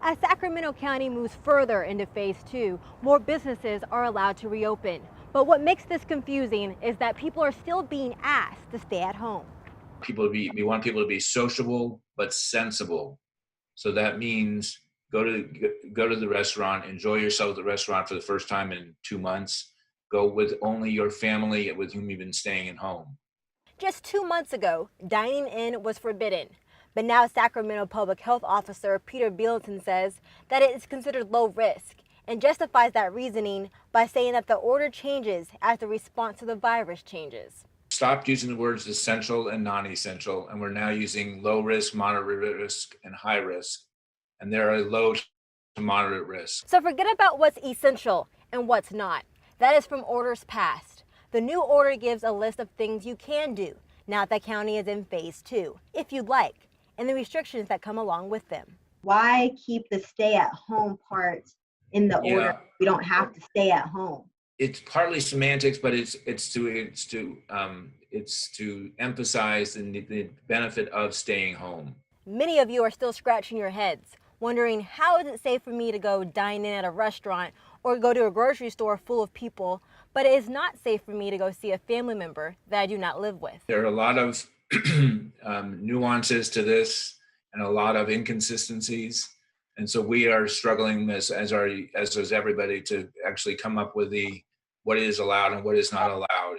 As Sacramento County moves further into phase 2, more businesses are allowed to reopen. But what makes this confusing is that people are still being asked to stay at home. We want people to be sociable but sensible. So that means go to the restaurant, enjoy yourself at the restaurant for the first time in 2 months. Go with only your family with whom you've been staying at home. Just 2 months ago, dining in was forbidden. But now Sacramento Public Health Officer Peter Bielenson says that it is considered low risk and justifies that reasoning by saying that the order changes as the response to the virus changes. Stopped using the words essential and non-essential, and we're now using low risk, moderate risk, and high risk. And there are low to moderate risk. So forget about what's essential and what's not. That is from orders passed. The new order gives a list of things you can do now that the county is in phase 2, if you'd like, and the restrictions that come along with them. Why keep the stay at home part in the order? We don't have to stay at home. It's partly semantics, but it's to emphasize the benefit of staying home. Many of you are still scratching your heads, wondering how is it safe for me to go dine in at a restaurant or go to a grocery store full of people, but it is not safe for me to go see a family member that I do not live with. There are a lot of nuances to this and a lot of inconsistencies. And so we are struggling as does everybody to actually come up with what is allowed and what is not allowed.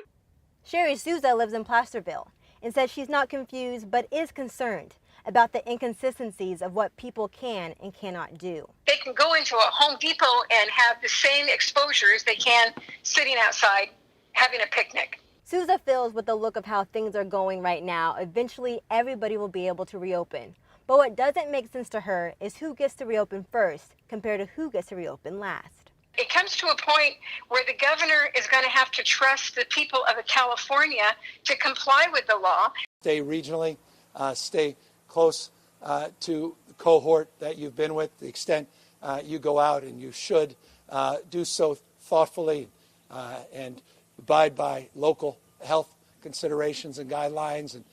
Sherry Souza lives in Placerville and says she's not confused but is concerned about the inconsistencies of what people can and cannot do. They can go into a Home Depot and have the same exposure as they can sitting outside having a picnic. Souza feels with the look of how things are going right now, eventually everybody will be able to reopen. But what doesn't make sense to her is who gets to reopen first compared to who gets to reopen last. It comes to a point where the governor is going to have to trust the people of California to comply with the law. Stay regionally, stay close to the cohort that you've been with. The extent you go out, and you should do so thoughtfully and abide by local health considerations and guidelines, and